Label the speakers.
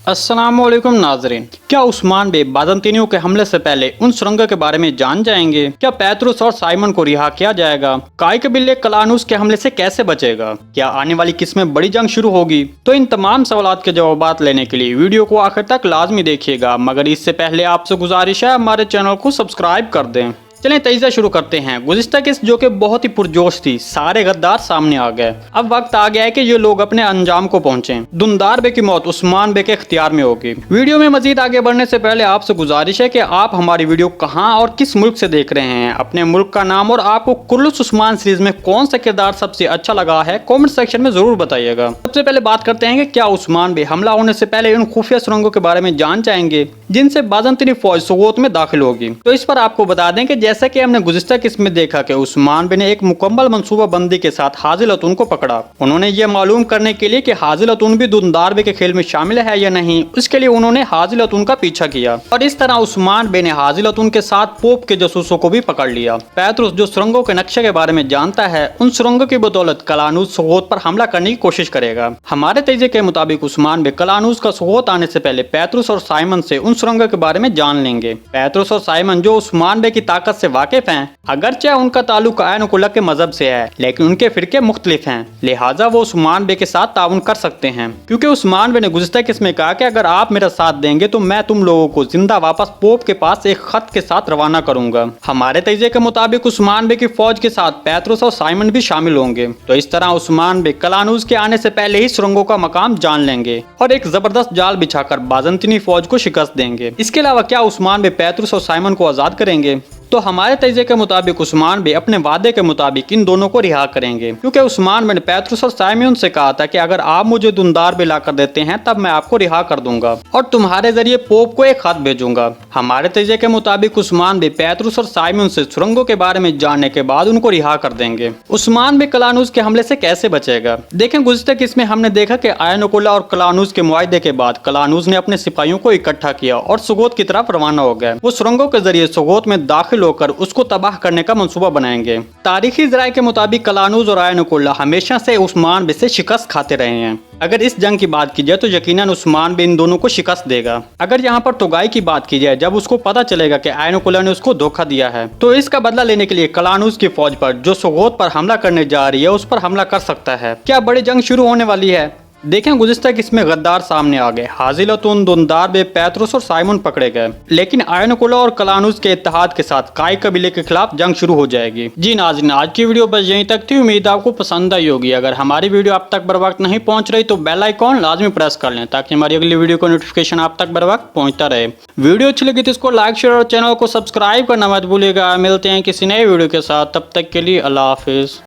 Speaker 1: अस्सलामुअलैकुम नाजरीन, क्या उस्मान बे बाज़ंतीनियों के हमले से पहले उन सुरंगों के बारे में जान जाएंगे? क्या पेत्रुस और साइमन को रिहा किया जाएगा? काई कबीले कलानूस के हमले से कैसे बचेगा? क्या आने वाली किस्में बड़ी जंग शुरू होगी? तो इन तमाम सवालात के जवाबात लेने के लिए वीडियो को आखिर तक लाजमी देखिएगा, मगर इससे पहले आपसे गुजारिश है हमारे चैनल को सब्सक्राइब कर दें। चलें तेजी शुरू करते हैं। गुज़िश्ता किस्त जो कि बहुत ही पुरजोश थी, सारे गद्दार सामने आ गए। अब वक्त आ गया है कि ये लोग अपने अंजाम को पहुंचें। दुंदार बे की मौत उस्मान बे के इख्तियार में होगी। वीडियो में मजीद आगे बढ़ने से पहले आपसे गुजारिश है कि आप हमारी वीडियो कहां और किस मुल्क से देख रहे हैं, अपने मुल्क का नाम और आपको कुर्लुस उस्मान सीरीज में कौन सा किरदार सबसे अच्छा लगा है कॉमेंट सेक्शन में जरूर बताइएगा। सबसे पहले बात करते हैं कि क्या उस्मान बे हमला होने से पहले उन खुफिया सुरंगों के बारे में जान जाएंगे जिनसे बाज़ंतीनी फौज सुगोत में दाखिल होगी। तो इस पर आपको बता दें कि जैसा कि हमने गुज़िश्ता किस्त में देखा कि उस्मान बे ने एक मुकम्मल मंसूबा बंदी के साथ हाजिल अतून को पकड़ा। उन्होंने ये मालूम करने के लिए कि हाजिल अतून भी दुंदार बे के खेल में शामिल है या नहीं, इसके लिए उन्होंने हाजिल अतून का पीछा किया और इस तरह उस्मान बे ने हाजिल अतून के साथ पोप के जासूसों को भी पकड़ लिया। पेत्रुस जो सुरंगों के नक्शे के बारे में जानता है, उन सुरंगों की बदौलत कलानूस सुगोत पर हमला करने की कोशिश करेगा। हमारे तेजे के मुताबिक उस्मान बे कलानूस का सुगोत आने से पहले पेत्रुस और साइमन से उन सुरंगों के बारे में जान लेंगे। पेत्रुस और साइमन जो उस्मान बे की ताकत से वाकिफ हैं, अगरचे उनका ताल्लुक आयनुकुल्ला के मजहब से है, लेकिन उनके फिरके मुख्तलिफ हैं, लिहाजा वो उस्मान बे के साथ ताउन कर सकते हैं। क्योंकि उस्मान बे ने गुज़िश्ता किस्त में कहा कि अगर आप मेरा साथ देंगे तो मैं तुम लोगों को जिंदा वापस पोप के पास एक खत के साथ रवाना करूंगा। हमारे तेजे के मुताबिक उस्मान बे की फौज के साथ पेत्रुस और साइमन भी शामिल होंगे। तो इस तरह उस्मान बे कलानूस के आने से पहले ही सुरंगों का मकाम जान लेंगे और एक जबरदस्त जाल बिछाकर बाज़ंतीनी फौज को शिकस्त देंगे। इसके अलावा क्या उस्मान बे पेत्रुस और साइमन को आजाद करेंगे? तो हमारे तेजे के मुताबिक उस्मान बे अपने वादे के मुताबिक इन दोनों को रिहा करेंगे, क्योंकि उस्मान बे ने पेत्रुस और साइमन से कहा था कि अगर आप मुझे दुंदार बे लाकर देते हैं तब मैं आपको रिहा कर दूंगा और तुम्हारे जरिए पोप को एक खत भेजूंगा। हमारे तेजे के मुताबिक उस्मान बे पेत्रुस और साइमन से सुरंगों के बारे में जानने के बाद उनको रिहा कर देंगे। उस्मान बे कलानूस के हमले से कैसे बचेगा? देखें, गुज़िश्ता किस्त में हमने देखा कि आयनुकुल्ला और कलानूस के मुआहदे के बाद कलानूस ने अपने सिपाहियों को इकट्ठा किया और सुगोत की तरफ रवाना हो गए। वो सुरंगों के जरिए सुगोत में दाखिल होकर उसको तबाह करने का मंसूबा बनाएंगे। तारीखी ज़राए के मुताबिक कलानूस और आयनुकुल्ला हमेशा से उस्मान बे से शिकस्त खाते रहे हैं। अगर इस जंग की बात की जाए तो यकीनन उस्मान बे इन दोनों को शिकस्त देगा। अगर यहाँ पर तुगाई की बात की जाए, जब उसको पता चलेगा कि आयनुकुल्ला ने उसको धोखा दिया है, तो इसका बदला लेने के लिए कलानूस की फौज पर जो सुगोत पर हमला करने जा रही है उस पर हमला कर सकता है। क्या बड़ी जंग शुरू होने वाली है? देखें, गुज़िश्ता किस्त में गद्दार सामने आ गए। हाजिल अतून, दुंदार बे, पेत्रुस और साइमन पकड़े गए, लेकिन आयनुकुल्ला और कलानूस के इत्तेहाद के साथ काई कबीले के खिलाफ जंग शुरू हो जाएगी। जी नाज़रीन, आज की वीडियो बस यहीं तक थी। उम्मीद आपको पसंद आई होगी। अगर हमारी वीडियो आप तक बर वक्त नहीं पहुंच रही तो बेल आइकॉन लाजमी प्रेस कर लें ताकि हमारी अगली वीडियो को नोटिफिकेशन आप तक बर वक्त पहुंचता रहे। वीडियो अच्छी लगी तो इसको लाइक, शेयर और चैनल को सब्सक्राइब करना मत भूलिएगा। मिलते हैं किसी नए वीडियो के साथ, तब तक के लिए अल्लाह हाफिज़।